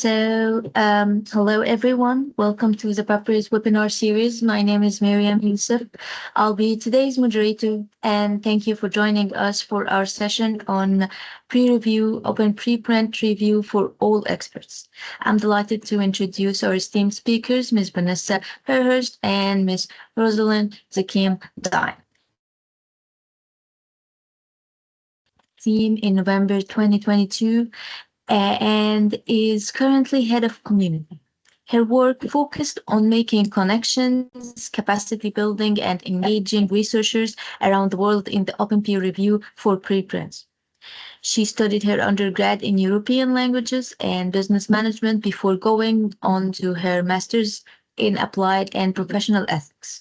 Hello everyone. Welcome to the PAPERI Webinar Series. My name is Miriam Youssef. I'll be today's moderator, and thank you for joining us for our session on pre-review, open preprint review for all experts. I'm delighted to introduce our esteemed speakers, Ms. Vanessa Fairhurst and Ms. Roseline Dzekem Dine. Team in November 2022 and is currently head of community. Her work focused on making connections, capacity building, and engaging researchers around the world in the open peer review for preprints. She studied her undergrad in European languages and business management before going on to her master's in applied and professional ethics.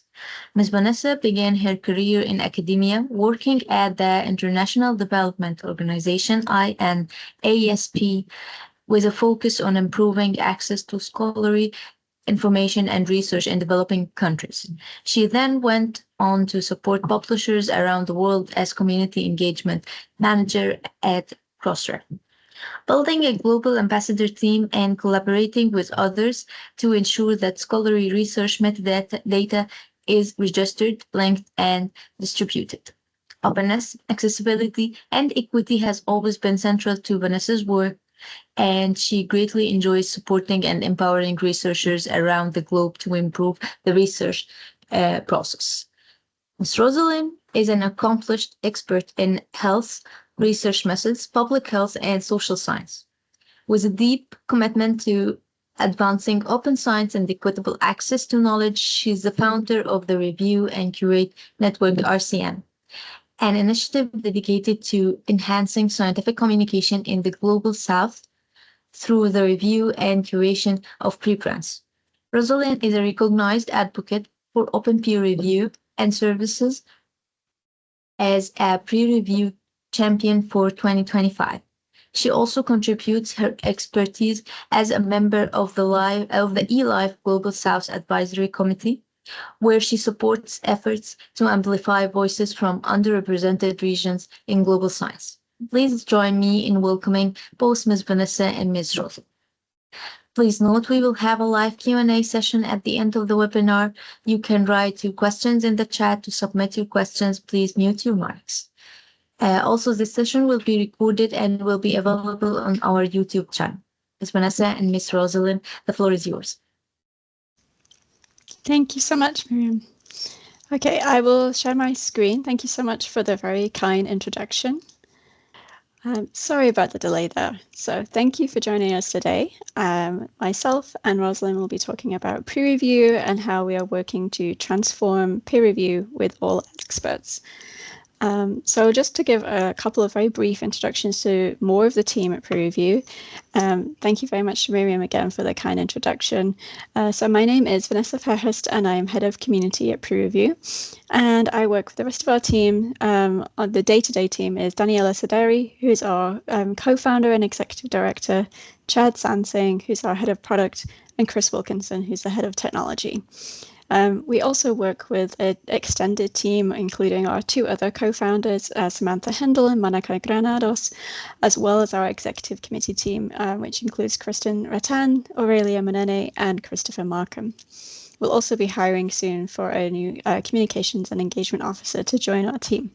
Ms. Vanessa began her career in academia, working at the International Development Organization, INASP, with a focus on improving access to scholarly information and research in developing countries. She then went on to support publishers around the world as community engagement manager at Curate, building a global ambassador team and collaborating with others to ensure that scholarly research metadata is registered, linked, and distributed. Openness, accessibility, and equity has always been central to Vanessa's work, and she greatly enjoys supporting and empowering researchers around the globe to improve the research process. Ms. Roseline is an accomplished expert in health research methods, public health, and social science. With a deep commitment to advancing open science and equitable access to knowledge, she's the founder of the Review and Curate Network, RCN, an initiative dedicated to enhancing scientific communication in the global south through the review and curation of preprints. Roseline is a recognized advocate for open peer review and services as a pre-review champion for 2025. She also contributes her expertise as a member of the eLife Global South Advisory Committee, where she supports efforts to amplify voices from underrepresented regions in global science. Please join me in welcoming both Ms. Vanessa and Ms. Rosa. Please note we will have a live Q&A session at the end of the webinar. You can write your questions in the chat. To submit your questions, please mute your mics. Also, this session will be recorded and will be available on our YouTube channel. Ms. Vanessa and Ms. Roseline, the floor is yours. Thank you so much, Miriam. Okay, I will share my screen. Thank you so much for the very kind introduction. Sorry about the delay there. So thank you for joining us today. Myself and Roseline will be talking about peer review and how we are working to transform peer review with all experts. So just to give a couple of very brief introductions to more of the team at PREreview. Thank you very much to Miriam again for the kind introduction. So my name is Vanessa Fairhurst and I'm head of community at PREreview. And I work with the rest of our team. On the day-to-day team is Daniela Saderi, who's our co-founder and executive director, Chad Sansing, who's our head of product, and Chris Wilkinson, who's the head of technology. We also work with an extended team, including our two other co-founders, Samantha Hendel and Monica Granados, as well as our executive committee team, which includes Kristen Rattan, Aurelia Monene, and Christopher Markham. We'll also be hiring soon for a new communications and engagement officer to join our team.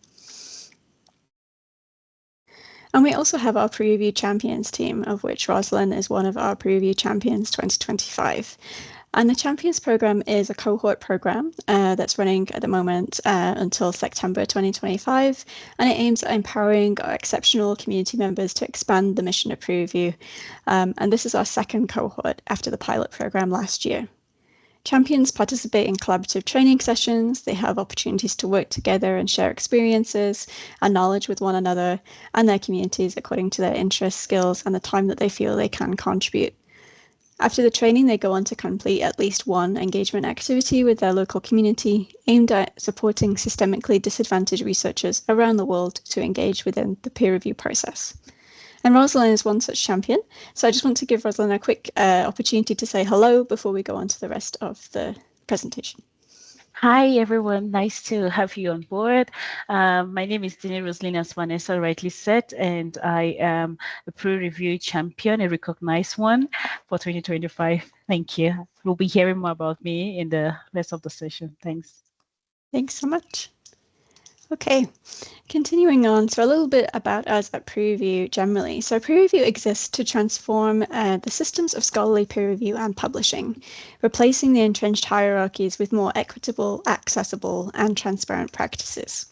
And we also have our PREreview champions team, of which Roseline is one of our PREreview champions 2025. And the Champions program is a cohort program that's running at the moment until September 2025, and it aims at empowering our exceptional community members to expand the mission of PREreview. And this is our second cohort after the pilot program last year. Champions participate in collaborative training sessions. They have opportunities to work together and share experiences and knowledge with one another and their communities according to their interests, skills, and the time that they feel they can contribute. After the training, they go on to complete at least one engagement activity with their local community aimed at supporting systemically disadvantaged researchers around the world to engage within the peer review process. And Roseline is one such champion, so I just want to give Roseline a quick opportunity to say hello before we go on to the rest of the presentation. Hi, everyone. Nice to have you on board. My name is Dine Roseline, as Vanessa rightly said, and I am a pre-review champion, a recognized one for 2025. Thank you. We'll be hearing more about me in the rest of the session. Thanks. Thanks so much. Okay, continuing on, so a little bit about us at PREreview generally. So PREreview exists to transform the systems of scholarly peer review and publishing, replacing the entrenched hierarchies with more equitable, accessible, and transparent practices.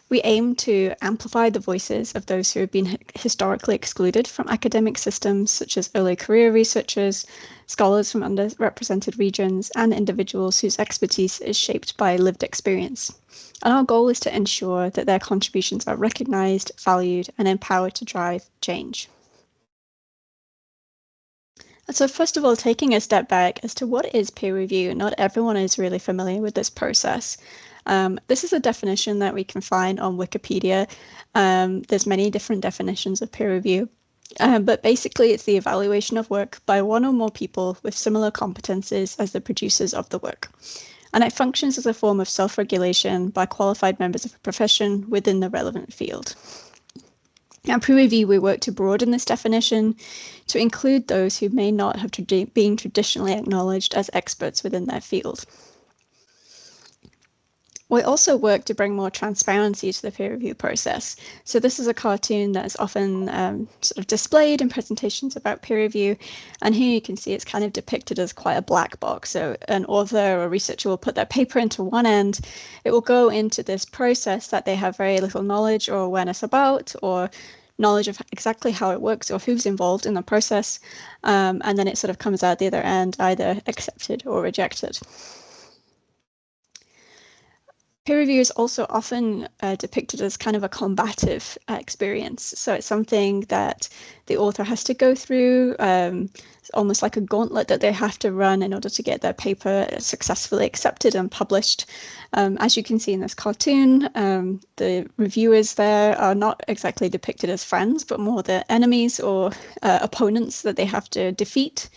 We aim to amplify the voices of those who have been historically excluded from academic systems, such as early career researchers, scholars from underrepresented regions, and individuals whose expertise is shaped by lived experience. And our goal is to ensure that their contributions are recognized, valued, and empowered to drive change. So first of all, taking a step back as to what is peer review, not everyone is really familiar with this process. This is a definition that we can find on Wikipedia. There's many different definitions of peer review, but basically it's the evaluation of work by one or more people with similar competencies as the producers of the work. And it functions as a form of self-regulation by qualified members of a profession within the relevant field. At PREreview, we work to broaden this definition to include those who may not have been traditionally acknowledged as experts within their field. We also work to bring more transparency to the peer review process. So this is a cartoon that is often sort of displayed in presentations about peer review. And here you can see it's kind of depicted as quite a black box. So an author or researcher will put their paper into one end. It will go into this process that they have very little knowledge or awareness about, or knowledge of exactly how it works or who's involved in the process. And then it sort of comes out the other end, either accepted or rejected. Peer review is also often depicted as kind of a combative experience. So it's something that the author has to go through, it's almost like a gauntlet that they have to run in order to get their paper successfully accepted and published. As you can see in this cartoon, the reviewers there are not exactly depicted as friends, but more the enemies or opponents that they have to defeat.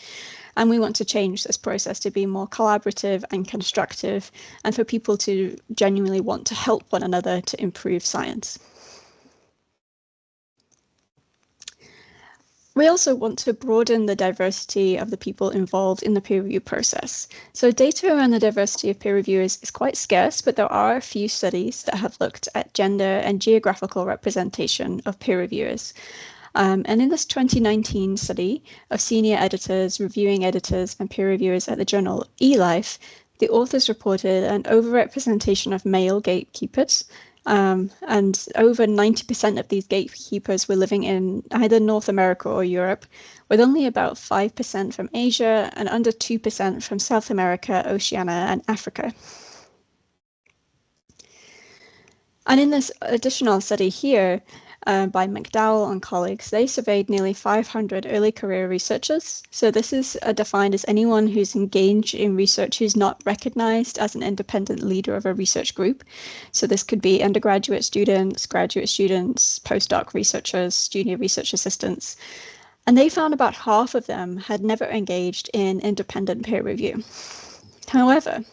And we want to change this process to be more collaborative and constructive, and for people to genuinely want to help one another to improve science. We also want to broaden the diversity of the people involved in the peer review process. So data around the diversity of peer reviewers is quite scarce, but there are a few studies that have looked at gender and geographical representation of peer reviewers. And in this 2019 study of senior editors, reviewing editors, and peer reviewers at the journal eLife, the authors reported an overrepresentation of male gatekeepers, and over 90% of these gatekeepers were living in either North America or Europe, with only about 5% from Asia and under 2% from South America, Oceania, and Africa. And in this additional study here, by McDowell and colleagues, they surveyed nearly 500 early career researchers. So this is defined as anyone who's engaged in research who's not recognized as an independent leader of a research group. So this could be undergraduate students, graduate students, postdoc researchers, junior research assistants. And they found about half of them had never engaged in independent peer review. However,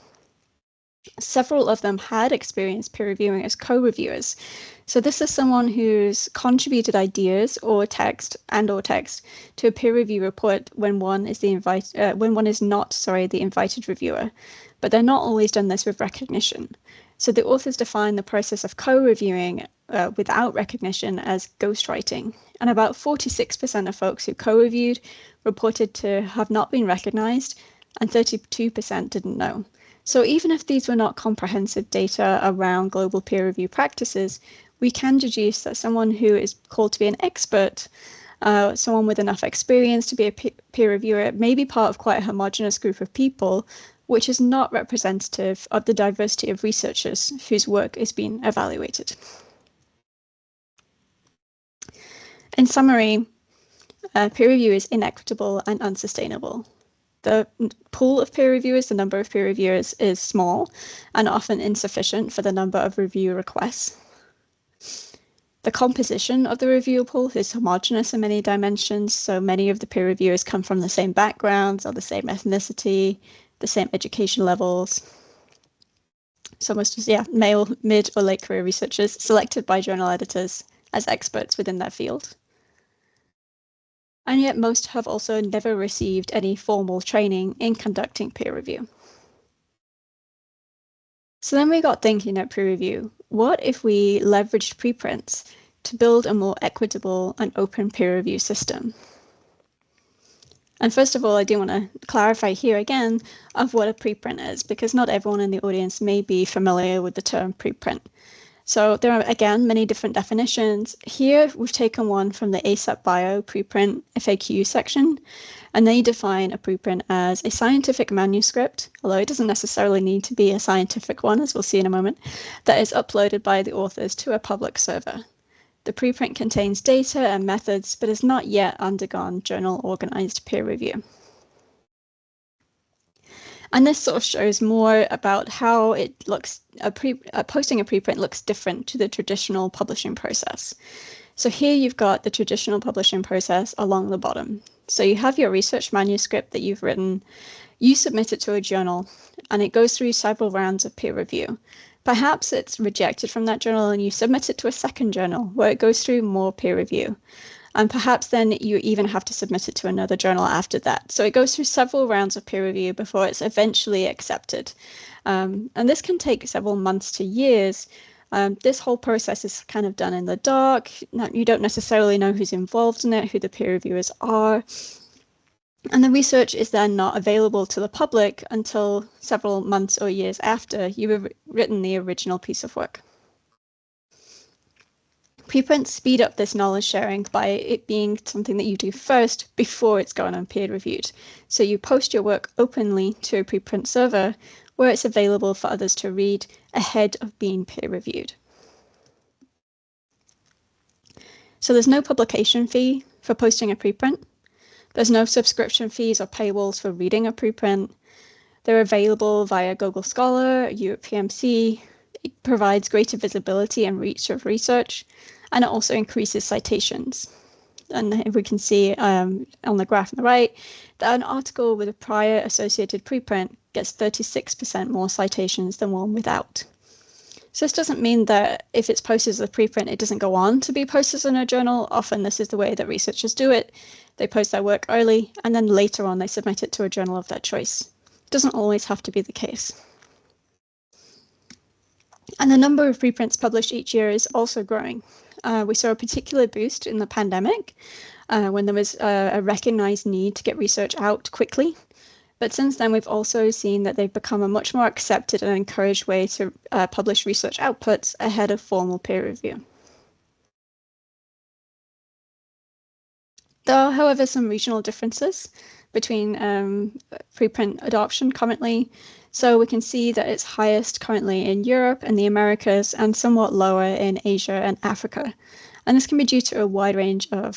several of them had experienced peer reviewing as co-reviewers. So this is someone who's contributed ideas or text to a peer review report when one is not the invited reviewer, but they're not always done this with recognition. So the authors define the process of co-reviewing without recognition as ghostwriting, and about 46% of folks who co-reviewed reported to have not been recognized, and 32% didn't know. So even if these were not comprehensive data around global peer review practices, we can deduce that someone who is called to be an expert, someone with enough experience to be a peer reviewer, may be part of quite a homogenous group of people, which is not representative of the diversity of researchers whose work is being evaluated. In summary, peer review is inequitable and unsustainable. The pool of peer reviewers, the number of peer reviewers, is small and often insufficient for the number of review requests. The composition of the review pool is homogeneous in many dimensions, so many of the peer reviewers come from the same backgrounds or the same ethnicity, the same education levels. So most of, male, mid or late career researchers selected by journal editors as experts within their field. And yet most have also never received any formal training in conducting peer review. So then we got thinking at PREreview, what if we leveraged preprints to build a more equitable and open peer review system? And first of all, I do want to clarify here again of what a preprint is, because not everyone in the audience may be familiar with the term preprint. So there are, again, many different definitions. Here, we've taken one from the ASAP Bio preprint FAQ section, and they define a preprint as a scientific manuscript, although it doesn't necessarily need to be a scientific one, as we'll see in a moment, that is uploaded by the authors to a public server. The preprint contains data and methods, but has not yet undergone journal-organized peer review. And this sort of shows more about how it looks, posting a preprint looks different to the traditional publishing process. So here you've got the traditional publishing process along the bottom. So you have your research manuscript that you've written, you submit it to a journal, and it goes through several rounds of peer review. Perhaps it's rejected from that journal and you submit it to a second journal where it goes through more peer review. And perhaps then you even have to submit it to another journal after that. So it goes through several rounds of peer review before it's eventually accepted. And this can take several months to years. This whole process is kind of done in the dark. You don't necessarily know who's involved in it, who the peer reviewers are. And the research is then not available to the public until several months or years after you've written the original piece of work. Preprints speed up this knowledge sharing by it being something that you do first before it's gone and peer reviewed. So you post your work openly to a preprint server where it's available for others to read ahead of being peer reviewed. So there's no publication fee for posting a preprint. There's no subscription fees or paywalls for reading a preprint. They're available via Google Scholar, Europe PMC. It provides greater visibility and reach of research, and it also increases citations. And we can see on the graph on the right that an article with a prior associated preprint gets 36% more citations than one without. So this doesn't mean that if it's posted as a preprint, it doesn't go on to be posted in a journal. Often this is the way that researchers do it. They post their work early, and then later on they submit it to a journal of their choice. It doesn't always have to be the case. And the number of preprints published each year is also growing. We saw a particular boost in the pandemic when there was a recognized need to get research out quickly. But since then, we've also seen that they've become a much more accepted and encouraged way to publish research outputs ahead of formal peer review. There are, however, some regional differences between preprint adoption currently. So we can see that it's highest currently in Europe and the Americas and somewhat lower in Asia and Africa. And this can be due to a wide range of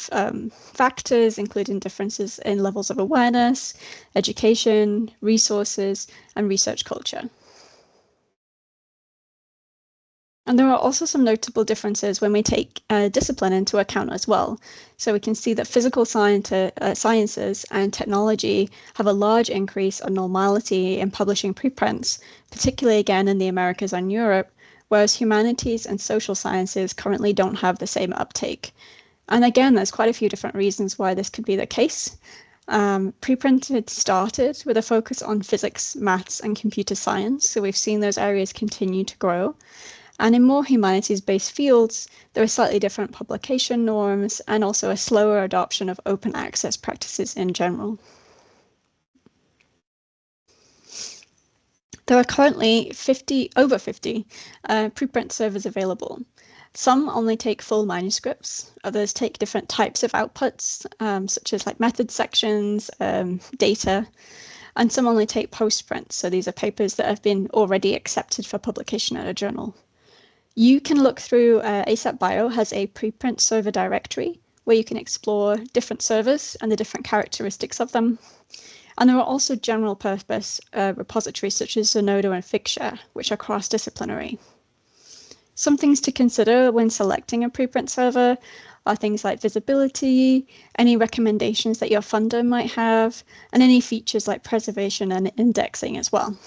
factors, including differences in levels of awareness, education, resources, and research culture. And there are also some notable differences when we take discipline into account as well. So we can see that physical sciences and technology have a large increase on normality in publishing preprints, particularly again in the Americas and Europe, whereas humanities and social sciences currently don't have the same uptake. And again, there's quite a few different reasons why this could be the case. Preprint had started with a focus on physics, maths, and computer science, so we've seen those areas continue to grow. And in more humanities-based fields, there are slightly different publication norms and also a slower adoption of open access practices in general. There are currently over 50 preprint servers available. Some only take full manuscripts, others take different types of outputs, such as like method sections, data, and some only take postprints. So these are papers that have been already accepted for publication at a journal. You can look through ASAP Bio has a preprint server directory where you can explore different servers and the different characteristics of them. And there are also general purpose repositories such as Zenodo and Figshare, which are cross-disciplinary. Some things to consider when selecting a preprint server are things like visibility, any recommendations that your funder might have, and any features like preservation and indexing as well.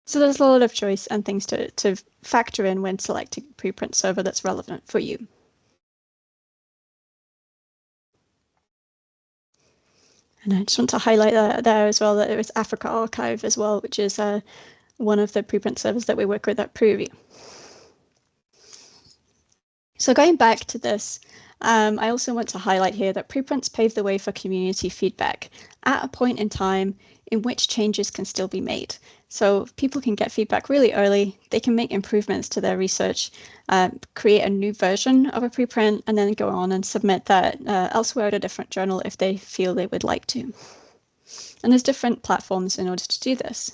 So there's a lot of choice and things to factor in when selecting a preprint server that's relevant for you. And I just want to highlight that there as well, that there is Africa Archive as well, which is one of the preprint servers that we work with at PREreview. So going back to this, I also want to highlight here that preprints pave the way for community feedback at a point in time in which changes can still be made. So people can get feedback really early, they can make improvements to their research, create a new version of a preprint, and then go on and submit that elsewhere at a different journal if they feel they would like to. And there's different platforms in order to do this.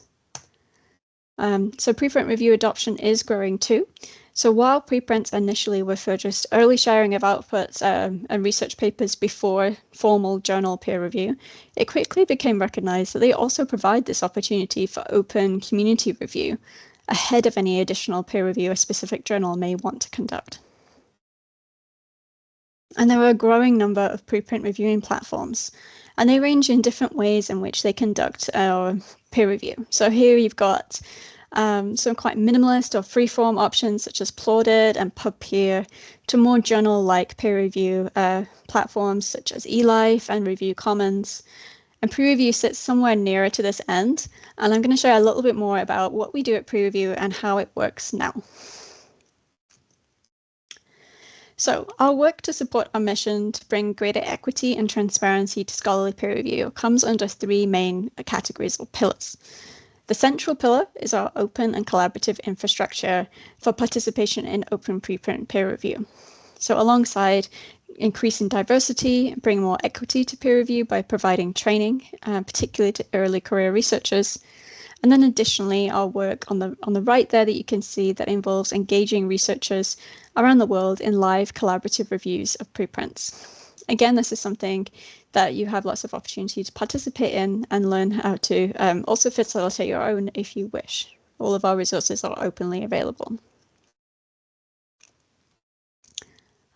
So preprint review adoption is growing too. So while preprints initially were for just early sharing of outputs and research papers before formal journal peer review, it quickly became recognized that they also provide this opportunity for open community review ahead of any additional peer review a specific journal may want to conduct. And there are a growing number of preprint reviewing platforms, and they range in different ways in which they conduct peer review. So here you've got some quite minimalist or freeform options such as Plaudit and PubPeer, to more journal-like peer review platforms such as eLife and Review Commons. And PREreview sits somewhere nearer to this end, and I'm going to share a little bit more about what we do at PREreview and how it works now. So our work to support our mission to bring greater equity and transparency to scholarly peer review comes under three main categories or pillars. The central pillar is our open and collaborative infrastructure for participation in open preprint peer review. So alongside increasing diversity, bring more equity to peer review by providing training, particularly to early career researchers. And then additionally, our work on the right there that you can see that involves engaging researchers around the world in live collaborative reviews of preprints. Again, this is something that you have lots of opportunity to participate in and learn how to also facilitate your own if you wish. All of our resources are openly available.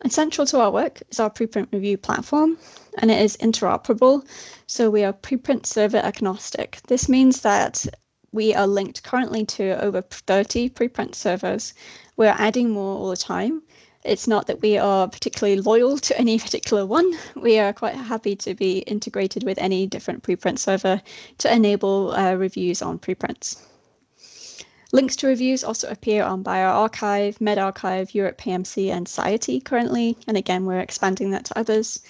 And central to our work is our preprint review platform, and it is interoperable. So we are preprint server agnostic. This means that we are linked currently to over 30 preprint servers. We're adding more all the time. It's not that we are particularly loyal to any particular one. We are quite happy to be integrated with any different preprint server to enable reviews on preprints. Links to reviews also appear on bioRxiv, medRxiv, Europe PMC, and Society currently. And again, we're expanding that to others.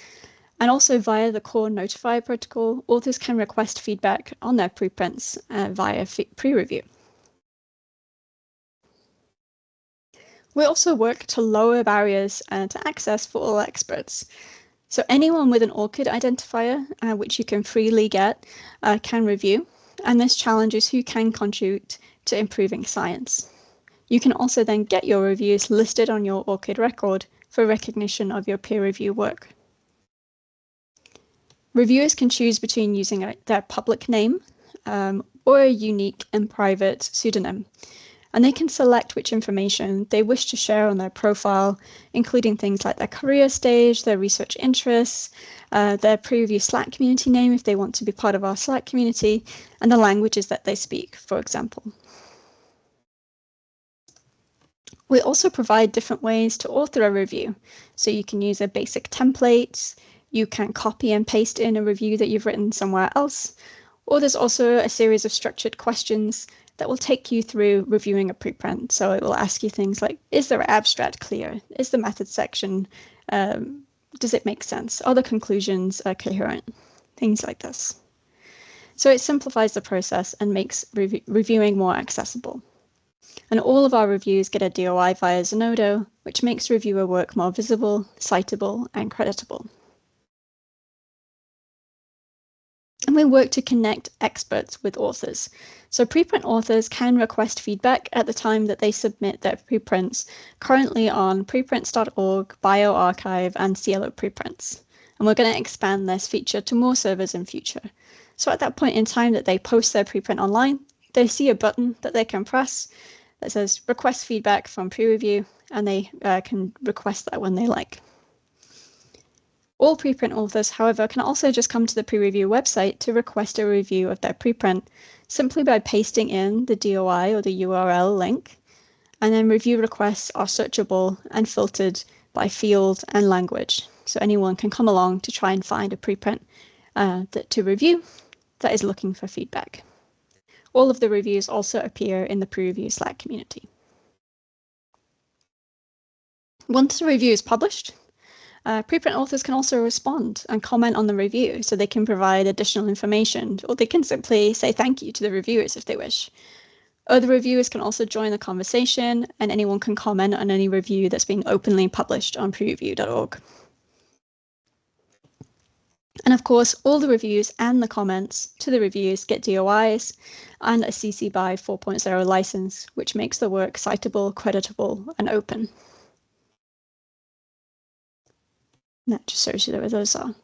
And also via the core notifier protocol, authors can request feedback on their preprints via PREreview. We also work to lower barriers to access for all experts. So anyone with an ORCID identifier, which you can freely get, can review. And this challenges who can contribute to improving science. You can also then get your reviews listed on your ORCID record for recognition of your peer review work. Reviewers can choose between using their public name or a unique and private pseudonym. And they can select which information they wish to share on their profile, including things like their career stage, their research interests, their PREreview Slack community name if they want to be part of our Slack community, and the languages that they speak, for example. We also provide different ways to author a review. So you can use a basic template, you can copy and paste in a review that you've written somewhere else, or there's also a series of structured questions that will take you through reviewing a preprint. So it will ask you things like, is the abstract clear? Is the method section, does it make sense? Are the conclusions coherent? Things like this. So it simplifies the process and makes reviewing more accessible. And all of our reviews get a DOI via Zenodo, which makes reviewer work more visible, citable, and creditable. And we work to connect experts with authors. So preprint authors can request feedback at the time that they submit their preprints, currently on preprints.org, bioRxiv, and Cielo preprints. And we're going to expand this feature to more servers in future. So at that point in time that they post their preprint online, they see a button that they can press that says request feedback from PREreview, and they can request that when they like. All preprint authors, however, can also just come to the PREreview website to request a review of their preprint simply by pasting in the DOI or the URL link, and then review requests are searchable and filtered by field and language. So anyone can come along to try and find a preprint to review that is looking for feedback. All of the reviews also appear in the PREreview Slack community. Once a review is published, preprint authors can also respond and comment on the review, so they can provide additional information, or they can simply say thank you to the reviewers if they wish. Other reviewers can also join the conversation, and anyone can comment on any review that's being openly published on prereview.org. And of course, all the reviews and the comments to the reviews get DOIs and a CC BY 4.0 license, which makes the work citable, creditable, and open. And that just shows you where those are.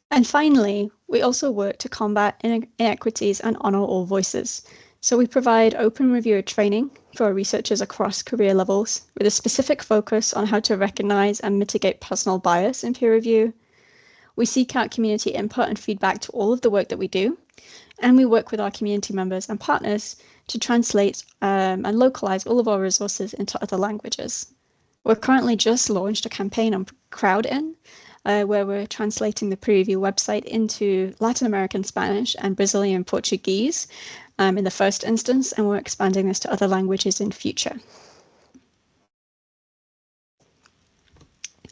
And finally, we also work to combat inequities and honor all voices. So we provide open reviewer training for researchers across career levels with a specific focus on how to recognize and mitigate personal bias in peer review. We seek out community input and feedback to all of the work that we do, and we work with our community members and partners to translate and localize all of our resources into other languages. We're currently just launched a campaign on Crowd-in, where we're translating the PREreview website into Latin American Spanish and Brazilian Portuguese in the first instance, and we're expanding this to other languages in future.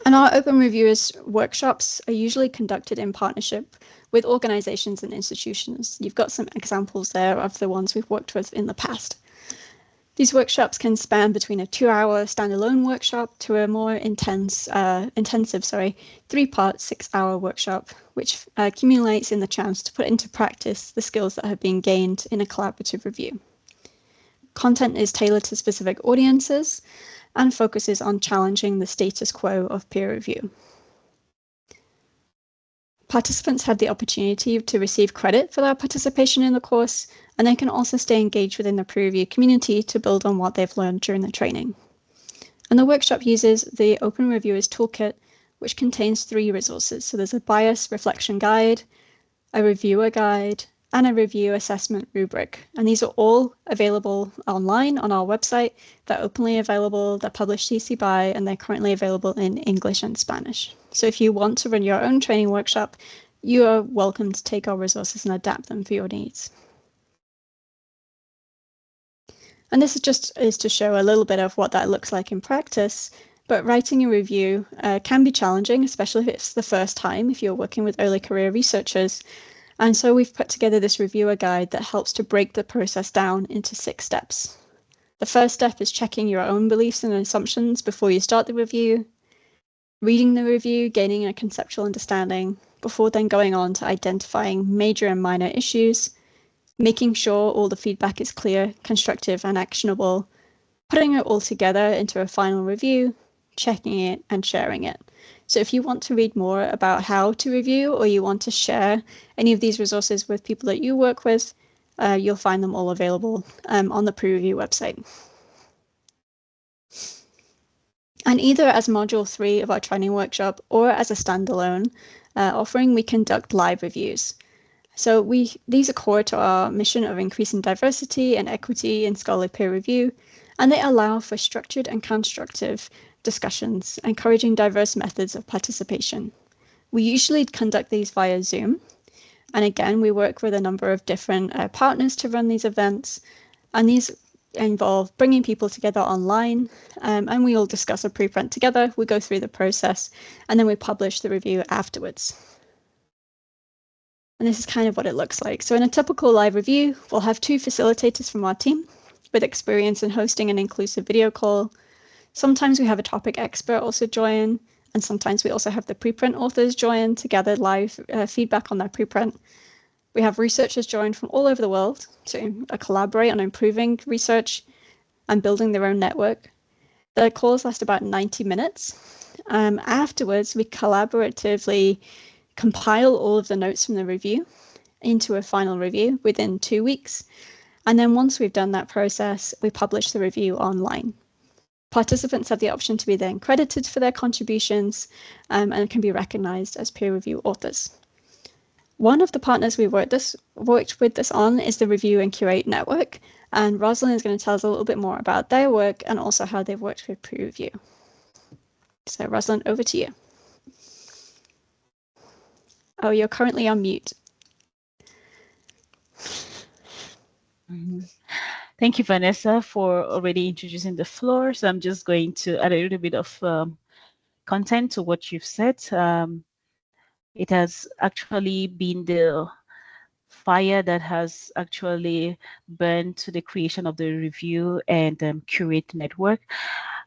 And our open reviewers workshops are usually conducted in partnership with organizations and institutions. You've got some examples there of the ones we've worked with in the past. These workshops can span between a 2-hour standalone workshop to a more intensive 3-part 6-hour workshop, which accumulates in the chance to put into practice the skills that have been gained in a collaborative review. Content is tailored to specific audiences and focuses on challenging the status quo of peer review. Participants have the opportunity to receive credit for their participation in the course, and they can also stay engaged within the peer review community to build on what they've learned during the training. And the workshop uses the Open Reviewers Toolkit, which contains 3 resources. So there's a bias reflection guide, a reviewer guide, and a review assessment rubric. And these are all available online on our website. They're openly available, they're published CC BY, and they're currently available in English and Spanish. So if you want to run your own training workshop, you are welcome to take our resources and adapt them for your needs. And this is to show a little bit of what that looks like in practice, but writing a review can be challenging, especially if it's the first time, if you're working with early career researchers. And so we've put together this reviewer guide that helps to break the process down into 6 steps. The first step is checking your own beliefs and assumptions before you start the review, reading the review, gaining a conceptual understanding, before then going on to identifying major and minor issues, making sure all the feedback is clear, constructive, and actionable, putting it all together into a final review, checking it, and sharing it. So if you want to read more about how to review, or you want to share any of these resources with people that you work with, you'll find them all available on the PREreview website. And either as Module 3 of our training workshop or as a standalone offering, we conduct live reviews. So these are core to our mission of increasing diversity and equity in scholarly peer review, and they allow for structured and constructive discussions, encouraging diverse methods of participation. We usually conduct these via Zoom, and again, we work with a number of different partners to run these events, and these involve bringing people together online, and we all discuss a preprint together, we go through the process, and then we publish the review afterwards. And this is kind of what it looks like. So in a typical live review, we'll have 2 facilitators from our team with experience in hosting an inclusive video call. Sometimes we have a topic expert also join, and sometimes we also have the preprint authors join to gather live feedback on their preprint. We have researchers join from all over the world to collaborate on improving research and building their own network. The calls last about 90 minutes. Afterwards, we collaboratively compile all of the notes from the review into a final review within 2 weeks. And then once we've done that process, we publish the review online. Participants have the option to be then credited for their contributions and can be recognized as peer review authors. One of the partners we worked with this on is the Review and Curate network, and Roseline is going to tell us a little bit more about their work and also how they've worked with PREreview. So Roseline, over to you. Oh, you're currently on mute. Thank you, Vanessa, for already introducing the floor. So I'm just going to add a little bit of content to what you've said. It has actually been the fire that has actually burned to the creation of the Review and Curate network,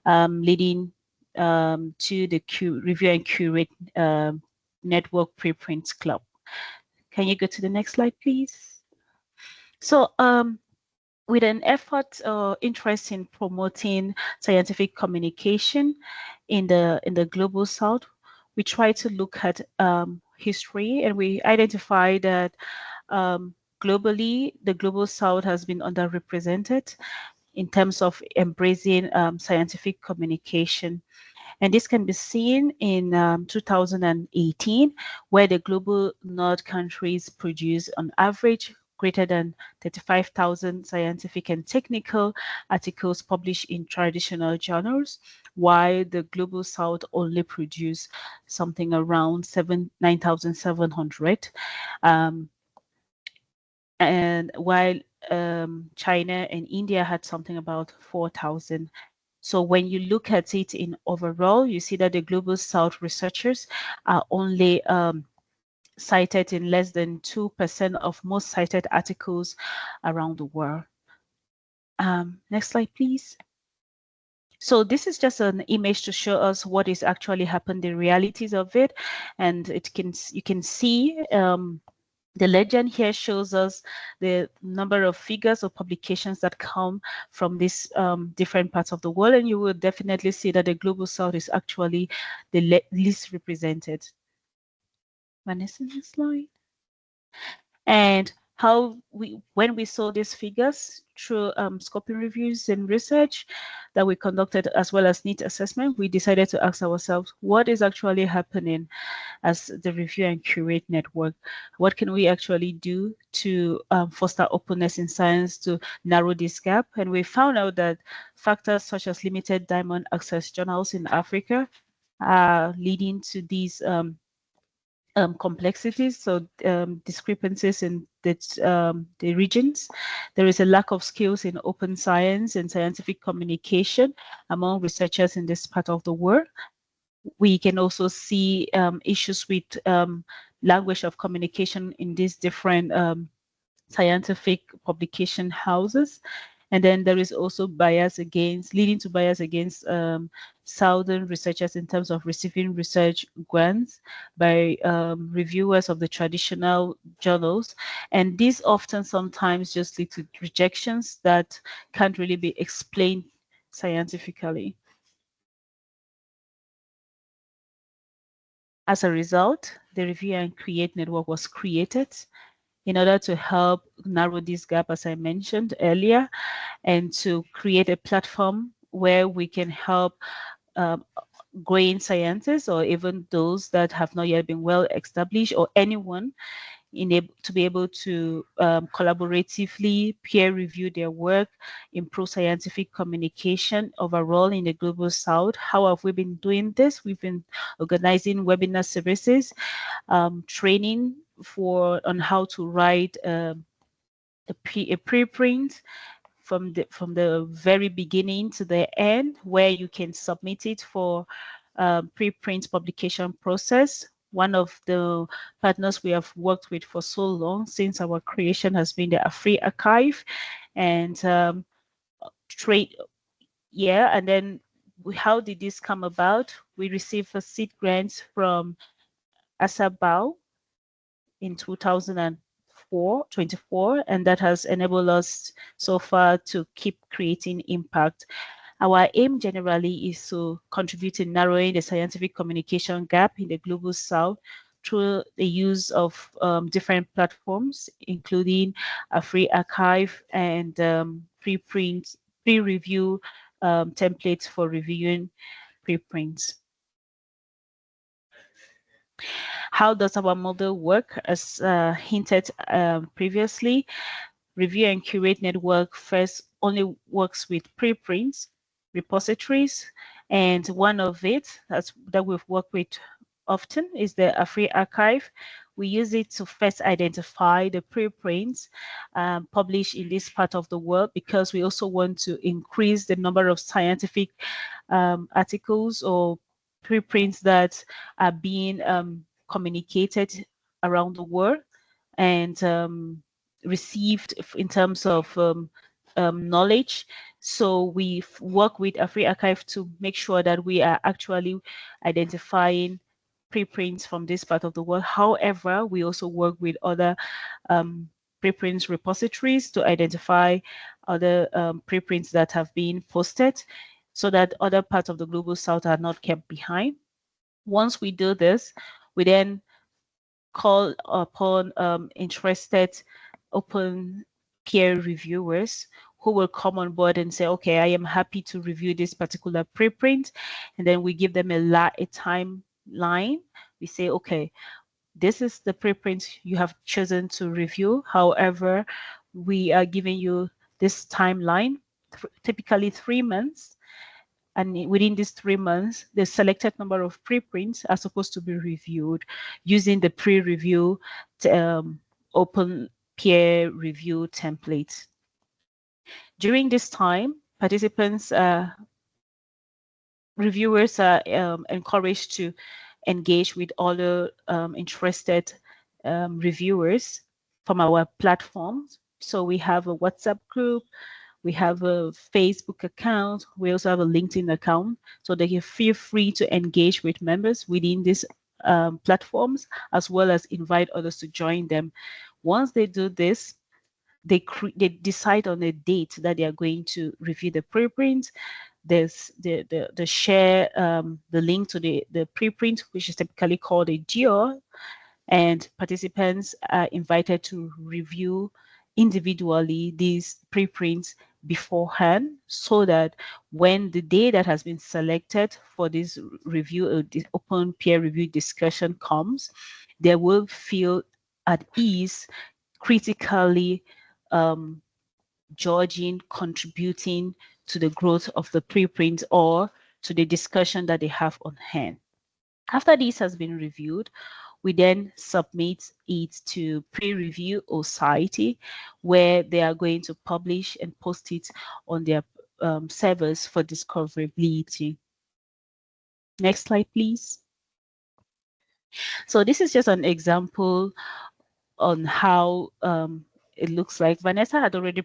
leading to the Review and Curate network Preprint Club. Can you go to the next slide, please? So with an effort or interest in promoting scientific communication in the global south, we try to look at history, and we identify that globally, the global south has been underrepresented in terms of embracing scientific communication. And this can be seen in 2018, where the global north countries produce on average greater than 35,000 scientific and technical articles published in traditional journals, while the global south only produce something around 9,700. And while China and India had something about 4,000. So when you look at it in overall, you see that the global south researchers are only cited in less than 2% of most cited articles around the world. Next slide, please. So this is just an image to show us what is actually happened, the realities of it, and you can see the legend here shows us the number of figures of publications that come from these different parts of the world, and you will definitely see that the global south is actually the least represented. Vanessa, next slide. And how when we saw these figures through scoping reviews and research that we conducted, as well as needs assessment, we decided to ask ourselves, what is actually happening as the Review and Curate network? What can we actually do to foster openness in science to narrow this gap? And we found out that factors such as limited diamond access journals in Africa are leading to these complexities, so discrepancies in the regions. There is a lack of skills in open science and scientific communication among researchers in this part of the world. We can also see issues with language of communication in these different scientific publication houses. And then there is also leading to bias against Southern researchers in terms of receiving research grants by reviewers of the traditional journals. And these often sometimes just lead to rejections that can't really be explained scientifically. As a result, the Review and Curate network was created in order to help narrow this gap, as I mentioned earlier, and to create a platform where we can help growing scientists, or even those that have not yet been well established, or anyone to be able to collaboratively peer review their work, improve scientific communication overall in the global south. How have we been doing this? We've been organizing webinar series, training on how to write a preprint from the very beginning to the end, where you can submit it for preprint publication process. One of the partners we have worked with for so long, since our creation, has been the Free Archive, and and then how did this come about? We received a seed grant from Asabao in 2024, and that has enabled us so far to keep creating impact. Our aim generally is to contribute in narrowing the scientific communication gap in the global south through the use of different platforms, including a free archive and preprint, PREreview, templates for reviewing preprints. How does our model work? As hinted previously, Review and Curate network first only works with preprints, repositories, and one of it that we've worked with often is the free archive. We use it to first identify the preprints published in this part of the world, because we also want to increase the number of scientific articles or preprints that are being communicated around the world and received in terms of knowledge. So we work with a free archive to make sure that we are actually identifying preprints from this part of the world. However, we also work with other preprints repositories to identify other preprints that have been posted, so that other parts of the global south are not kept behind. Once we do this, we then call upon interested open peer reviewers who will come on board and say, okay, I am happy to review this particular preprint. And then we give them a timeline. We say, okay, this is the preprint you have chosen to review. However, we are giving you this timeline, typically 3 months. And within these 3 months, the selected number of preprints are supposed to be reviewed using the pre-review open peer review template. During this time, participants, reviewers are encouraged to engage with other interested reviewers from our platforms. So we have a WhatsApp group, we have a Facebook account, we also have a LinkedIn account, so they can feel free to engage with members within these platforms, as well as invite others to join them. Once they do this, they decide on a date that they are going to review the preprint. There's the share the link to the preprint, which is typically called a GEO, and participants are invited to review individually these preprints beforehand, so that when the day that has been selected for this review, this open peer review discussion comes, they will feel at ease critically judging, contributing to the growth of the preprint or to the discussion that they have on hand. After this has been reviewed, we then submit it to PREreview or Society, where they are going to publish and post it on their servers for discoverability. Next slide, please. So this is just an example on how it looks like. Vanessa had already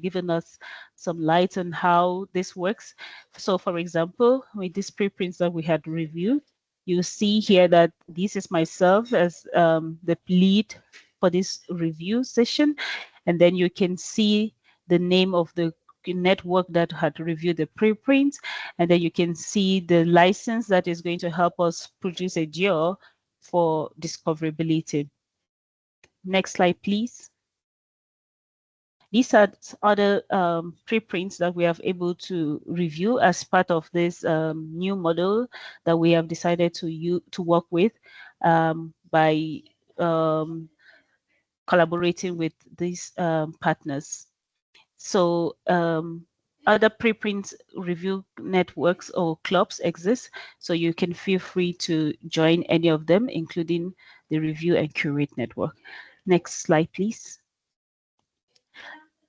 given us some light on how this works. So for example, with these preprints that we had reviewed, you see here that this is myself as the lead for this review session. And then you can see the name of the network that had reviewed the preprint. And then you can see the license that is going to help us produce a GEO for discoverability. Next slide, please. These are other preprints that we have able to review as part of this new model that we have decided to work with by collaborating with these partners. So other preprint review networks or clubs exist, so you can feel free to join any of them, including the Review and Curate network. Next slide, please.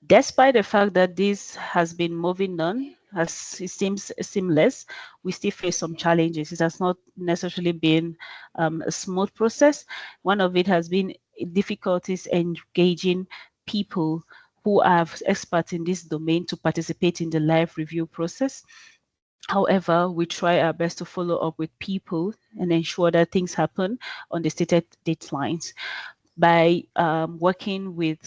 Despite the fact that this has been moving on, as it seems seamless, we still face some challenges. It has not necessarily been a smooth process. One of it has been difficulties engaging people who are experts in this domain to participate in the live review process. However, we try our best to follow up with people and ensure that things happen on the stated deadlines by working with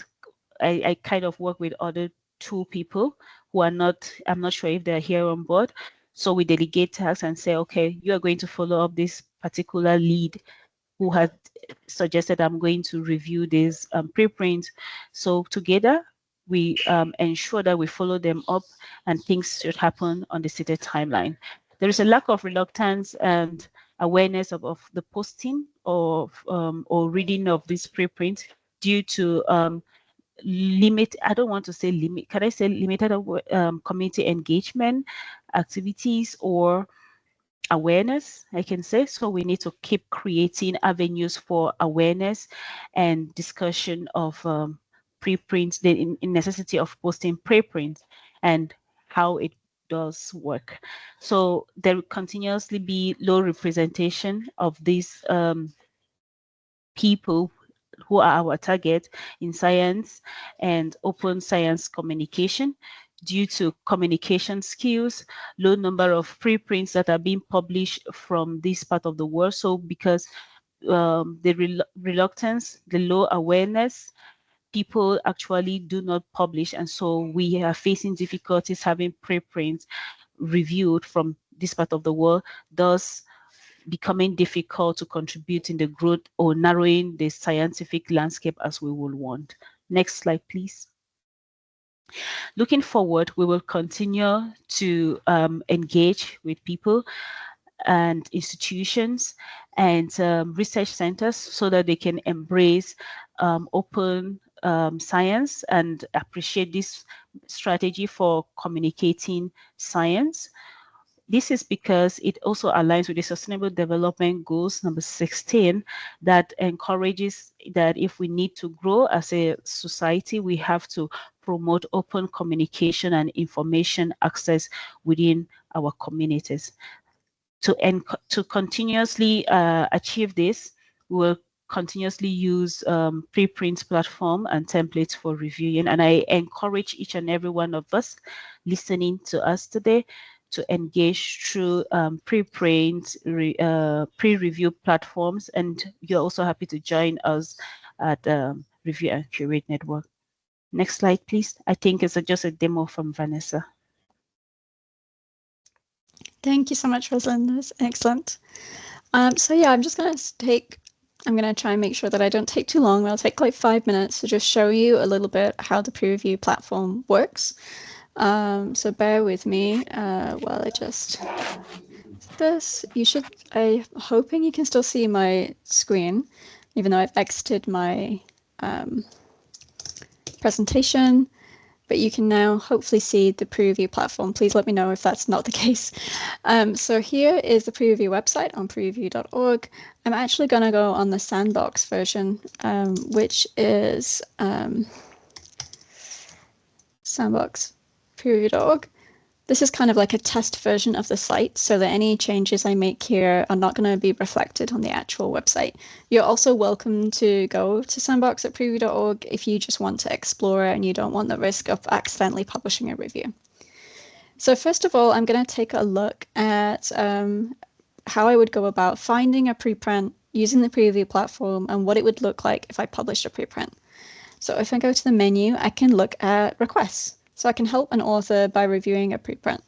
I kind of work with other 2 people who are not, I'm not sure if they're here on board. So we delegate tasks and say, okay, you are going to follow up this particular lead who has suggested I'm going to review this preprint. So together we ensure that we follow them up and things should happen on the stated timeline. There is a lack of reluctance and awareness of the posting of or reading of this preprint due to I don't want to say limit, can I say limited community engagement activities or awareness, I can say. So we need to keep creating avenues for awareness and discussion of preprint, the necessity of posting preprint and how it does work. So there will continuously be low representation of these people who are our target in science and open science communication due to communication skills, low number of preprints that are being published from this part of the world. So because the reluctance, the low awareness, people actually do not publish. And so we are facing difficulties having preprints reviewed from this part of the world, thus becoming difficult to contribute in the growth or narrowing the scientific landscape as we would want. Next slide, please. Looking forward, we will continue to engage with people and institutions and research centers so that they can embrace open science and appreciate this strategy for communicating science. This is because it also aligns with the Sustainable Development Goals number 16 that encourages that if we need to grow as a society, we have to promote open communication and information access within our communities. To continuously achieve this, we'll continuously use preprint platform and templates for reviewing. And I encourage each and every one of us listening to us today to engage through preprint, pre-review platforms. And you're also happy to join us at Review and Curate Network. Next slide, please. I think it's just a demo from Vanessa. Thank you so much, Roseline. That was excellent. So yeah, I'm going to try and make sure that I don't take too long. I'll take like 5 minutes to just show you a little bit how the PREreview platform works. So bear with me while I just this. I'm hoping you can still see my screen, even though I've exited my presentation. But you can now hopefully see the PREreview platform. Please let me know if that's not the case. So here is the PREreview website on prereview.org. I'm actually going to go on the sandbox version, which is sandbox prereview.org. This is kind of like a test version of the site, so that any changes I make here are not going to be reflected on the actual website. You're also welcome to go to sandbox at prereview.org if you just want to explore and you don't want the risk of accidentally publishing a review. So first of all, I'm going to take a look at how I would go about finding a preprint using the PREreview platform and what it would look like if I published a preprint. So if I go to the menu, I can look at requests. So I can help an author by reviewing a preprint.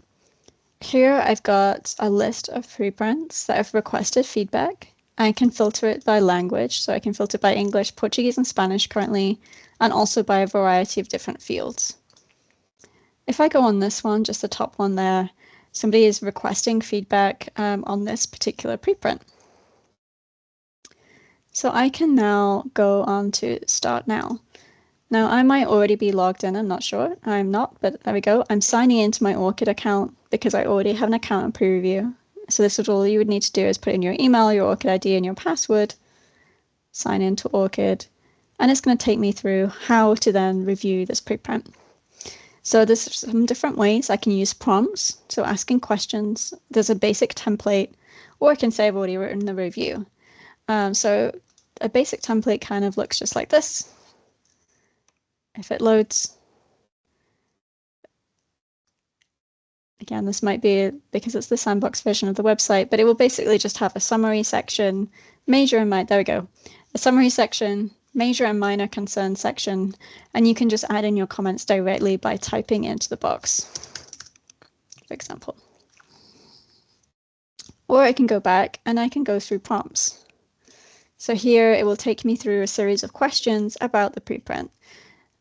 Here I've got a list of preprints that have requested feedback. I can filter it by language, so I can filter by English, Portuguese, and Spanish currently, and also by a variety of different fields. If I go on this one, just the top one there, somebody is requesting feedback on this particular preprint. So I can now go on to Start Now. Now, I might already be logged in, I'm not sure. I'm not, but there we go. I'm signing into my ORCID account because I already have an account on PREreview. So this is all you would need to do is put in your email, your ORCID ID, and your password, sign into ORCID, and it's going to take me through how to then review this preprint. So there's some different ways. I can use prompts, so asking questions. There's a basic template, or I can say I've already written the review. So a basic template kind of looks just like this. If it loads, again, this might be because it's the sandbox version of the website, but it will basically just have a summary section, major and minor, there we go, a summary section, major and minor concern section, and you can just add in your comments directly by typing into the box, for example. Or I can go back and I can go through prompts. So here it will take me through a series of questions about the preprint.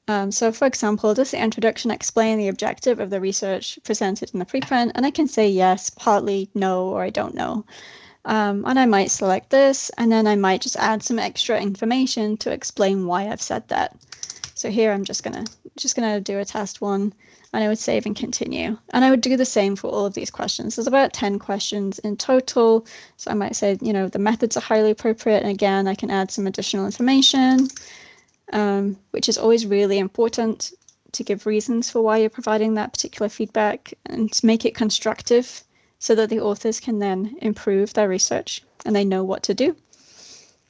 So for example, does the introduction explain the objective of the research presented in the preprint? And I can say yes, partly, no, or I don't know. And I might select this, and then I might just add some extra information to explain why I've said that. So here I'm just gonna do a test one, and I would save and continue. And I would do the same for all of these questions. There's about 10 questions in total. So I might say, you know, the methods are highly appropriate. And again, I can add some additional information, which is always really important, to give reasons for why you're providing that particular feedback and to make it constructive so that the authors can then improve their research and they know what to do.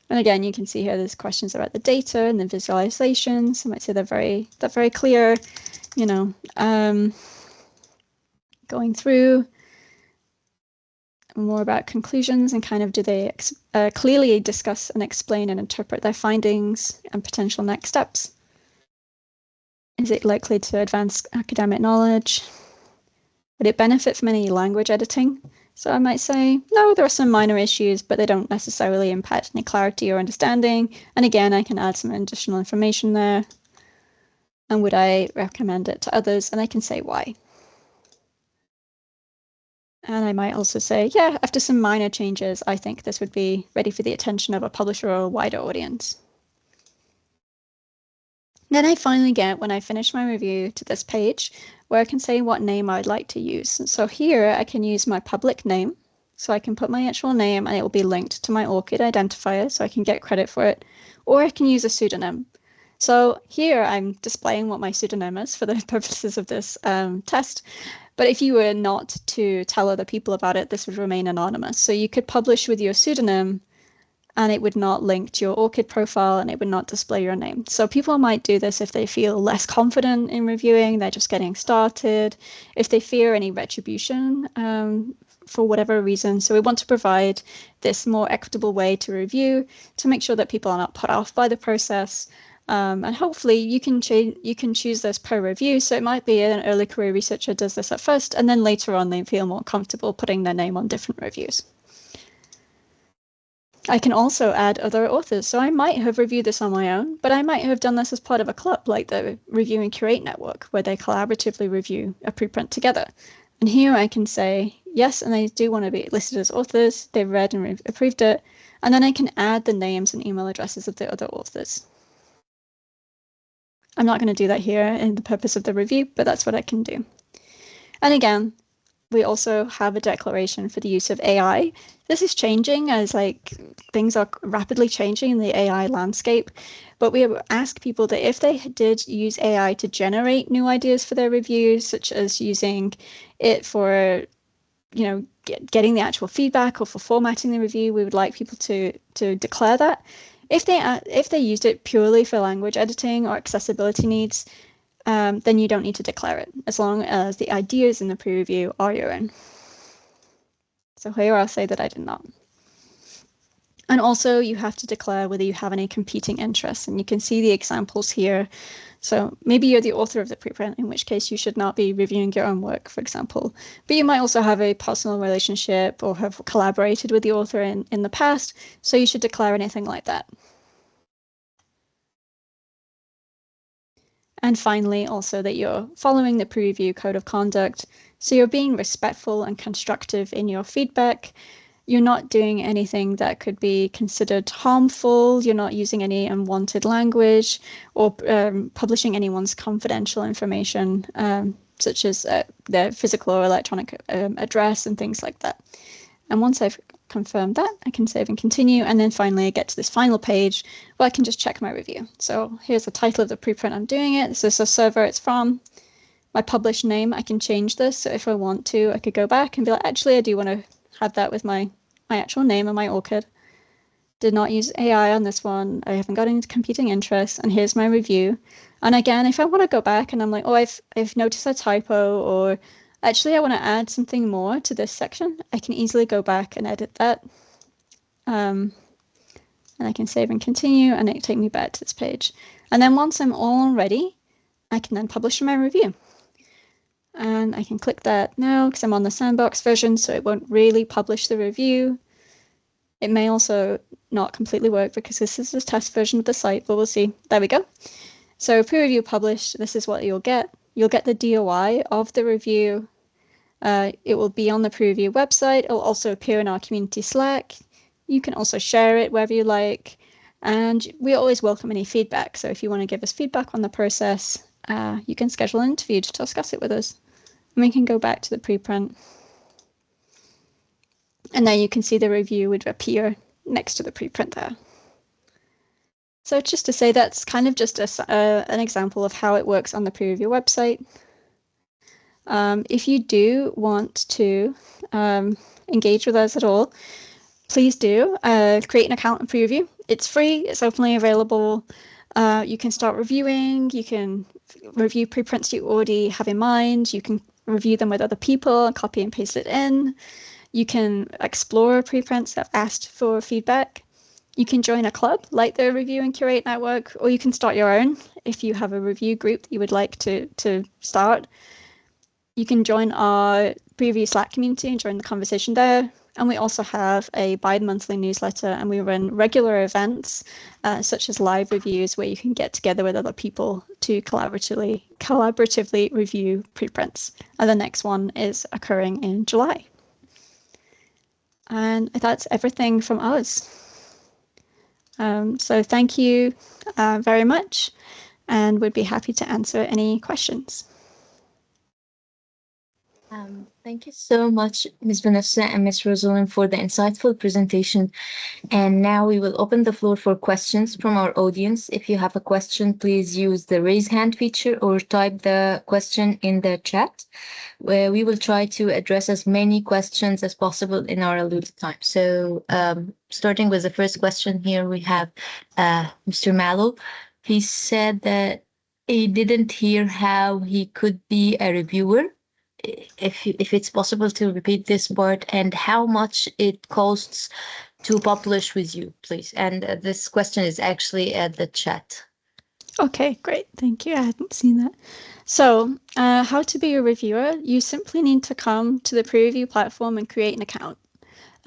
And again, you can see here there's questions about the data and the visualizations. I might say they're very clear, you know, going through more about conclusions and kind of do they clearly discuss and explain and interpret their findings and potential next steps. Is it likely to advance academic knowledge? Would it benefit from any language editing? So I might say, no, there are some minor issues, but they don't necessarily impact any clarity or understanding. And again, I can add some additional information there. And would I recommend it to others? And I can say why. And I might also say, yeah, after some minor changes, I think this would be ready for the attention of a publisher or a wider audience. Then I finally get, when I finish my review, to this page where I can say what name I'd like to use. And so here I can use my public name. So I can put my actual name and it will be linked to my ORCID identifier so I can get credit for it. Or I can use a pseudonym. So here I'm displaying what my pseudonym is for the purposes of this test. But if you were not to tell other people about it, this would remain anonymous. So you could publish with your pseudonym and it would not link to your ORCID profile and it would not display your name. So people might do this if they feel less confident in reviewing, they're just getting started, if they fear any retribution for whatever reason. So we want to provide this more equitable way to review to make sure that people are not put off by the process. And hopefully you can choose this per review. So it might be an early career researcher does this at first, and then later on they feel more comfortable putting their name on different reviews. I can also add other authors. So I might have reviewed this on my own, but I might have done this as part of a club like the Review and Curate network, where they collaboratively review a preprint together. And here I can say, yes, and they do want to be listed as authors. They've read and approved it. And then I can add the names and email addresses of the other authors. I'm not going to do that here in the purpose of the review, but that's what I can do. And again, we also have a declaration for the use of AI. This is changing as things are rapidly changing in the AI landscape, but we ask people that if they did use AI to generate new ideas for their reviews, such as using it for, you know, getting the actual feedback or for formatting the review, we would like people to declare that. If they used it purely for language editing or accessibility needs, then you don't need to declare it, as long as the ideas in the pre-review are your own. So here I'll say that I did not. And also you have to declare whether you have any competing interests, and you can see the examples here. So maybe you're the author of the preprint, in which case you should not be reviewing your own work, for example. But you might also have a personal relationship or have collaborated with the author in the past, so you should declare anything like that. And finally, also that you're following the pre-review code of conduct. So you're being respectful and constructive in your feedback. You're not doing anything that could be considered harmful. You're not using any unwanted language or publishing anyone's confidential information, such as their physical or electronic address and things like that. And once I've confirmed that, I can save and continue. And then finally I get to this final page where I can just check my review. So here's the title of the preprint I'm doing it. This is the server it's from. My published name, I can change this. So if I want to, I could go back and be like, actually, I do want to have that with my actual name and my ORCID. Did not use AI on this one. I haven't got any competing interests. And here's my review. And again, if I want to go back and I'm like, oh, I've noticed a typo, or actually I want to add something more to this section, I can easily go back and edit that. And I can save and continue, and it take me back to this page. And then once I'm all ready, I can then publish my review. And I can click that now because I'm on the sandbox version, so it won't really publish the review. It may also not completely work because this is the test version of the site, but we'll see. There we go. So peer review published, this is what you'll get. You'll get the DOI of the review. It will be on the PREreview website. It will also appear in our community Slack. You can also share it wherever you like. And we always welcome any feedback. So if you want to give us feedback on the process, you can schedule an interview to discuss it with us. And we can go back to the preprint. And then you can see the review would appear next to the preprint there. So just to say, that's kind of just an example of how it works on the PREreview website. If you do want to engage with us at all, please do create an account in PREreview. It's free, it's openly available. You can start reviewing, you can review preprints you already have in mind, you can review them with other people and copy and paste it in. You can explore preprints that have asked for feedback. You can join a club like the Review and Curate Network, or you can start your own if you have a review group that you would like to start. You can join our PREreview Slack community and join the conversation there. And we also have a bi-monthly newsletter, and we run regular events such as live reviews where you can get together with other people to collaboratively review preprints. And the next one is occurring in July. And that's everything from us. So thank you very much, and we'd be happy to answer any questions. Thank you so much, Ms. Vanessa and Ms. Roseline, for the insightful presentation. And now we will open the floor for questions from our audience. If you have a question, please use the raise hand feature or type the question in the chat, where we will try to address as many questions as possible in our allotted time. So starting with the first question here, we have Mr. Mallow. He said that he didn't hear how he could be a reviewer. If it's possible to repeat this part, and how much it costs to publish with you, please. And this question is actually at the chat. Okay, great. Thank you. I hadn't seen that. So how to be a reviewer? You simply need to come to the PREreview platform and create an account.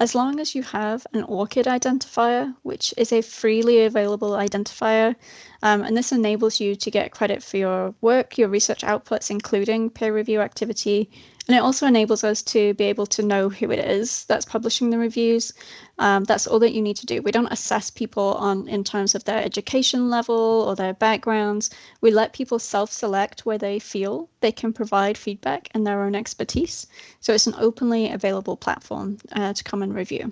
As long as you have an ORCID identifier, which is a freely available identifier, and this enables you to get credit for your work, your research outputs, including peer review activity, and it also enables us to be able to know who it is that's publishing the reviews. That's all that you need to do. We don't assess people in terms of their education level or their backgrounds. We let people self-select where they feel they can provide feedback and their own expertise. So it's an openly available platform to come and review.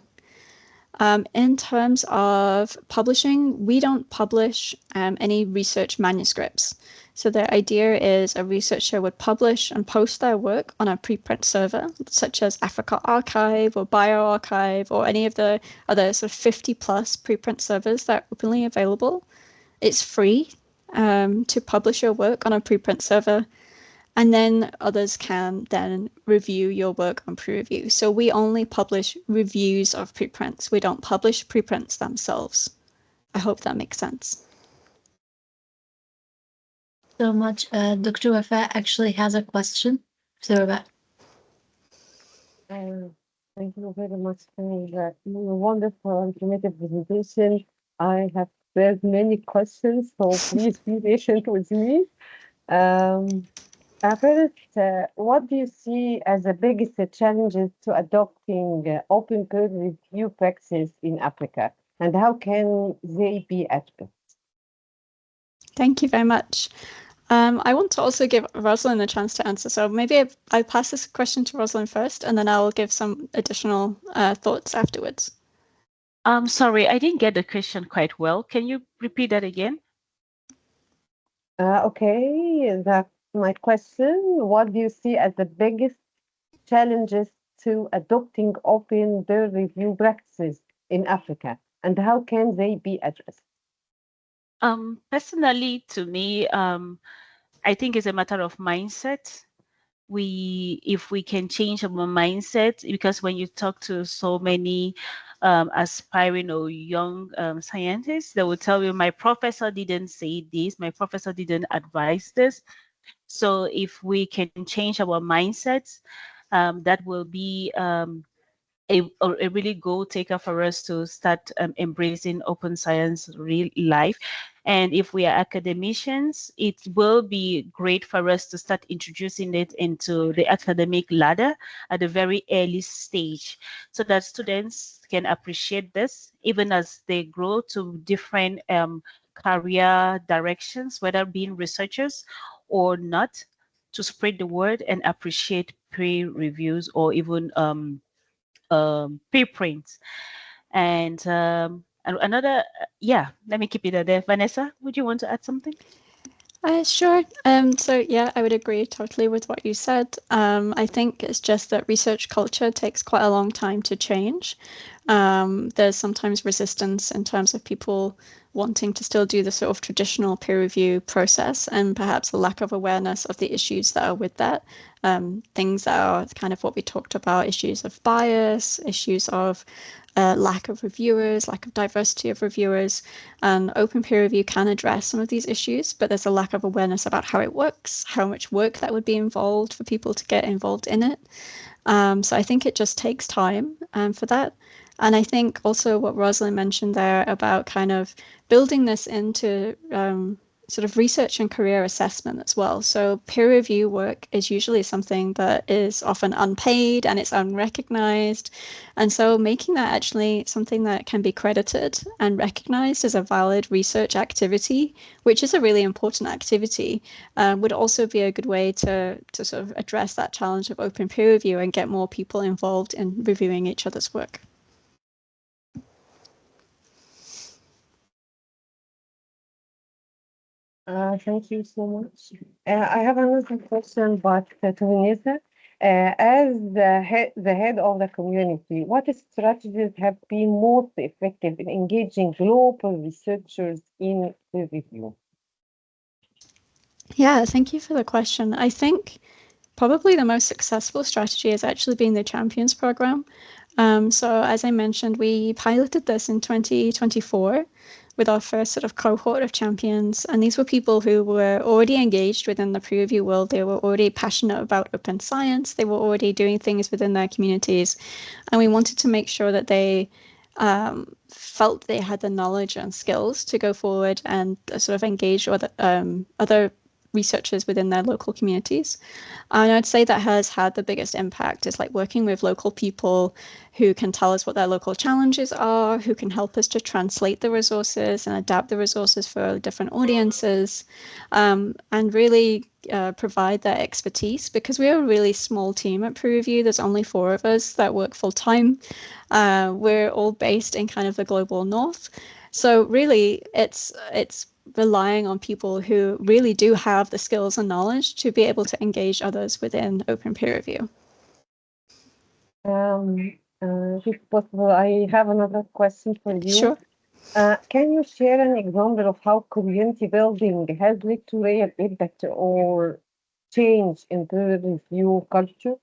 In terms of publishing, we don't publish any research manuscripts. So the idea is a researcher would publish and post their work on a preprint server, such as Africa Archive or bioRxiv or any of the other sort of 50 plus preprint servers that are openly available. It's free to publish your work on a preprint server, and then others can then review your work on PREreview. So we only publish reviews of preprints. We don't publish preprints themselves. I hope that makes sense. So much. Dr. Wafa actually has a question. So, thank you very much for that wonderful informative presentation. I have prepared many questions, so please be patient with me. First, what do you see as the biggest challenges to adopting open peer review practices in Africa, and how can they be addressed? Thank you very much. I want to also give Roseline a chance to answer. So maybe I pass this question to Roseline first, and then I'll give some additional thoughts afterwards. Sorry, I didn't get the question quite well. Can you repeat that again? Okay, that's my question. What do you see as the biggest challenges to adopting open peer review practices in Africa, and how can they be addressed? Personally, to me, I think it's a matter of mindset. If we can change our mindset, because when you talk to so many aspiring or young scientists, they will tell you, my professor didn't say this, my professor didn't advise this. So if we can change our mindsets, that will be a really goal taker for us to start embracing open science real life. And if we are academicians, it will be great for us to start introducing it into the academic ladder at a very early stage, so that students can appreciate this even as they grow to different career directions, whether being researchers or not, to spread the word and appreciate peer reviews or even preprints. And another, yeah, let me keep it there. Vanessa, would you want to add something? Sure. So yeah, I would agree totally with what you said. I think it's just that research culture takes quite a long time to change. There's sometimes resistance in terms of people wanting to still do the sort of traditional peer review process, and perhaps a lack of awareness of the issues that are with that. Things that are kind of what we talked about, issues of bias, issues of lack of reviewers, lack of diversity of reviewers. And open peer review can address some of these issues, but there's a lack of awareness about how it works, how much work that would be involved for people to get involved in it. So I think it just takes time for that. And I think also what Roseline mentioned there about kind of building this into sort of research and career assessment as well. So peer review work is usually something that is often unpaid and it's unrecognized. And so making that actually something that can be credited and recognized as a valid research activity, which is a really important activity, would also be a good way to sort of address that challenge of open peer review and get more people involved in reviewing each other's work. Thank you so much. I have another question, but to Vanessa. As the head of the community, what strategies have been most effective in engaging global researchers in the review? Yeah, thank you for the question. I think probably the most successful strategy has actually been the Champions program. So as I mentioned, we piloted this in 2024 with our first sort of cohort of champions. And these were people who were already engaged within the peer review world. They were already passionate about open science. They were already doing things within their communities. And we wanted to make sure that they felt they had the knowledge and skills to go forward and sort of engage with other researchers within their local communities. And I'd say that has had the biggest impact is like working with local people who can tell us what their local challenges are, who can help us to translate the resources and adapt the resources for different audiences, and really provide that expertise, because we're a really small team at PREreview. There's only 4 of us that work full time. We're all based in kind of the global north. So really it's relying on people who really do have the skills and knowledge to be able to engage others within open peer review. If possible, I have another question for you. Sure. Can you share an example of how community building has led to real impact or change in the review culture?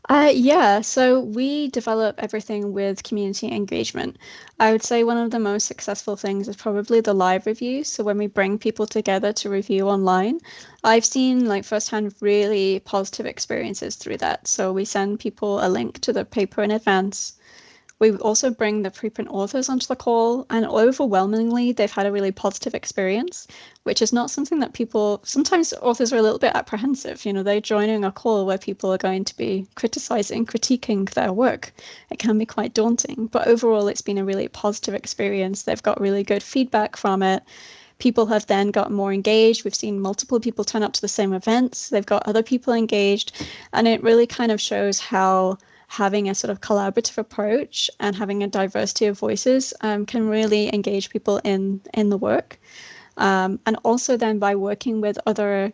Yeah, so we develop everything with community engagement. I would say one of the most successful things is probably the live reviews. So when we bring people together to review online, I've seen like firsthand really positive experiences through that. So we send people a link to the paper in advance. We also bring the preprint authors onto the call, and overwhelmingly, they've had a really positive experience, which is not something that people, sometimes authors are a little bit apprehensive. You know, they're joining a call where people are going to be criticizing, critiquing their work. It can be quite daunting, but overall, it's been a really positive experience. They've got really good feedback from it. People have then got more engaged. We've seen multiple people turn up to the same events. They've got other people engaged, and it really kind of shows how having a sort of collaborative approach and having a diversity of voices can really engage people in the work. And also then by working with other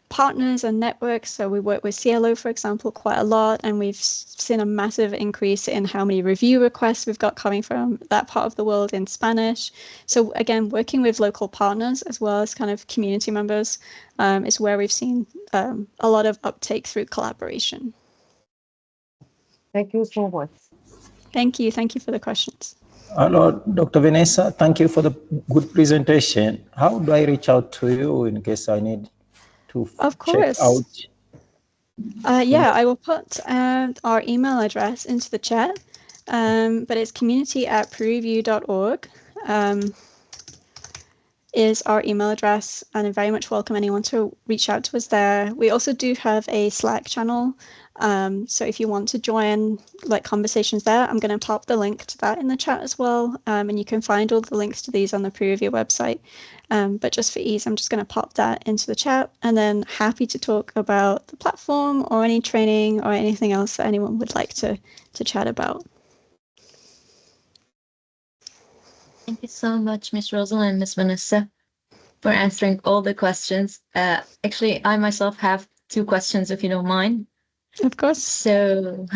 partners and networks. So we work with CLO, for example, quite a lot, and we've seen a massive increase in how many review requests we've got coming from that part of the world in Spanish. So again, working with local partners as well as kind of community members is where we've seen a lot of uptake through collaboration. Thank you so much. Thank you. Thank you for the questions. Hello, Dr. Vanessa. Thank you for the good presentation. How do I reach out to you in case I need to check out? Yeah, I will put our email address into the chat, but it's community@prereview.org. Is our email address, and I very much welcome anyone to reach out to us there. We also do have a Slack channel, so if you want to join like conversations there, I'm going to pop the link to that in the chat as well, and you can find all the links to these on the PREreview website. But just for ease, I'm just going to pop that into the chat, and then happy to talk about the platform or any training or anything else that anyone would like to chat about. Thank you so much, Ms. Roseline and Ms. Vanessa, for answering all the questions. Actually, I myself have 2 questions, if you don't mind. Of course. So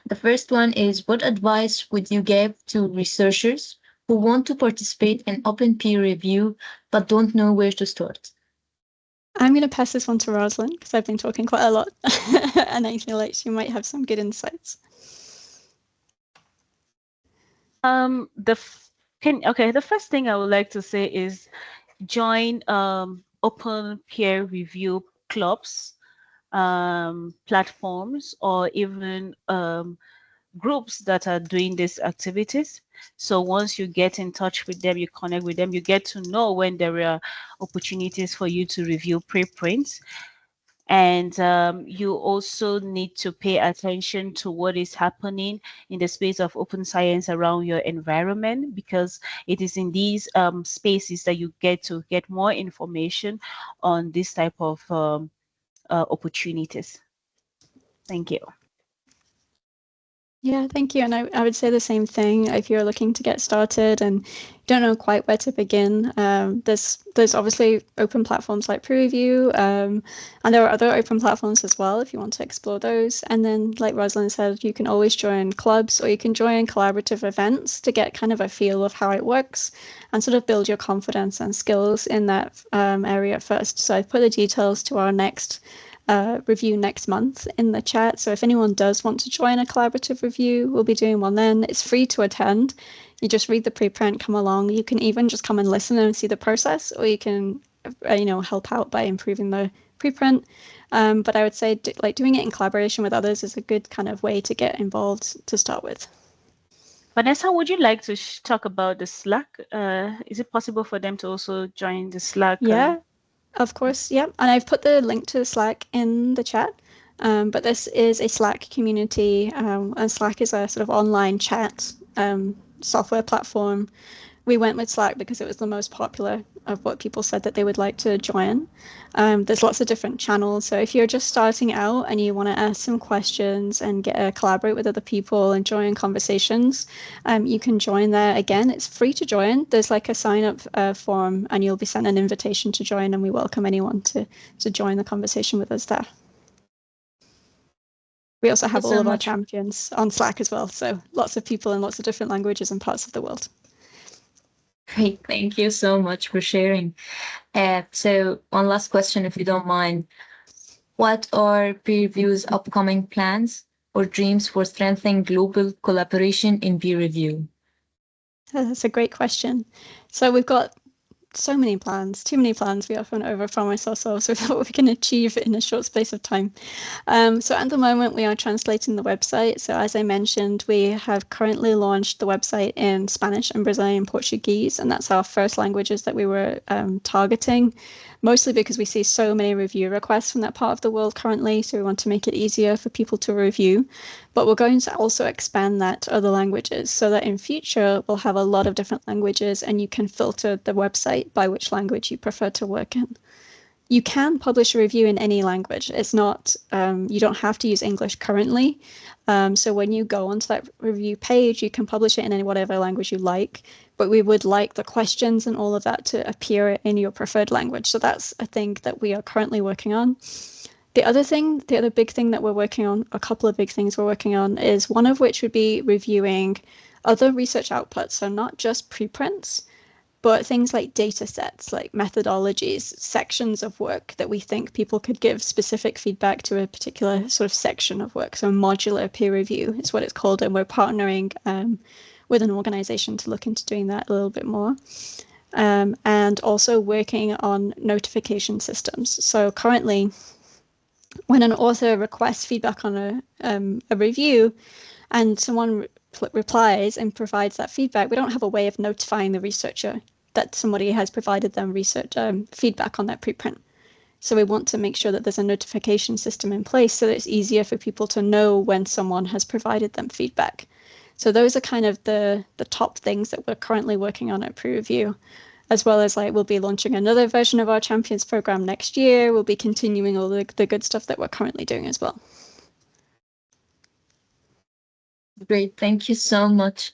the first one is, what advice would you give to researchers who want to participate in open peer review but don't know where to start? I'm going to pass this one to Roseline because I've been talking quite a lot and I feel like she might have some good insights. The first thing I would like to say is join open peer review clubs, platforms, or even groups that are doing these activities. So once you get in touch with them, you connect with them, you get to know when there are opportunities for you to review preprints. And you also need to pay attention to what is happening in the space of open science around your environment, because it is in these spaces that you get to get more information on this type of opportunities. Thank you. Yeah, thank you. And I would say the same thing if you're looking to get started and don't know quite where to begin. There's obviously open platforms like PREreview, and there are other open platforms as well if you want to explore those. And then, like Roseline said, you can always join clubs or you can join collaborative events to get kind of a feel of how it works and sort of build your confidence and skills in that area first. So I've put the details to our next review next month in the chat. So if anyone does want to join a collaborative review, we'll be doing one then. It's free to attend. You just read the preprint, come along. You can even just come and listen and see the process, or you can, help out by improving the preprint. But I would say like doing it in collaboration with others is a good kind of way to get involved to start with. Vanessa, would you like to talk about the Slack? Is it possible for them to also join the Slack? Yeah. Of course, yeah. And I've put the link to Slack in the chat. But this is a Slack community, and Slack is a sort of online chat software platform. We went with Slack because it was the most popular of what people said that they would like to join. There's lots of different channels. So if you're just starting out and you want to ask some questions and collaborate with other people and join conversations, you can join there. Again, it's free to join. There's like a sign up form and you'll be sent an invitation to join, and we welcome anyone to join the conversation with us there. We also have all of our champions on Slack as well. So lots of people in lots of different languages and parts of the world. Great. Thank you so much for sharing. So one last question, if you don't mind. What are PREreview's upcoming plans or dreams for strengthening global collaboration in peer review? That's a great question. So we've got so many plans, too many plans. We often overpromise ourselves with what we can achieve in a short space of time. So at the moment, we are translating the website. So as I mentioned, we have currently launched the website in Spanish and Brazilian Portuguese, and that's our first languages that we were targeting, mostly because we see so many review requests from that part of the world currently. So we want to make it easier for people to review. But we're going to also expand that to other languages so that in future we'll have a lot of different languages and you can filter the website by which language you prefer to work in. You can publish a review in any language. It's not, you don't have to use English currently. So when you go onto that review page, you can publish it in any whatever language you like, but we would like the questions and all of that to appear in your preferred language. So that's a thing that we are currently working on. The other big thing that we're working on, a couple of big things we're working on, is one of which would be reviewing other research outputs. So not just preprints, but things like data sets, like methodologies, sections of work that we think people could give specific feedback to a particular sort of section of work. So modular peer review is what it's called. And we're partnering with an organization to look into doing that a little bit more. And also working on notification systems. So currently, when an author requests feedback on a review and someone replies and provides that feedback, we don't have a way of notifying the researcher that somebody has provided them research feedback on that preprint. So we want to make sure that there's a notification system in place so that it's easier for people to know when someone has provided them feedback. So those are kind of the top things that we're currently working on at PREreview, as well as like we'll be launching another version of our Champions program next year. We'll be continuing all the good stuff that we're currently doing as well. Great, thank you so much.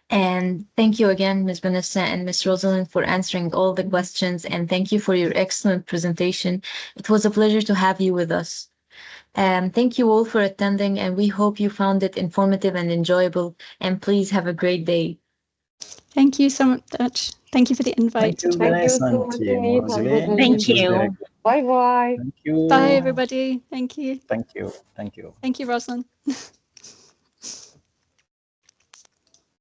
And thank you again, Ms. Vanessa and Ms. Roseline, for answering all the questions. And thank you for your excellent presentation. It was a pleasure to have you with us. Thank you all for attending, and we hope you found it informative and enjoyable. And please have a great day. Thank you so much. Thank you for the invite. Thank you, Thank you Vanessa so and much, team. Denise. Have a good Roseline, day. Thank it was very you. good. Bye bye. Thank you. Bye, everybody. Thank you. Thank you. Thank you. Thank you, Rosalind.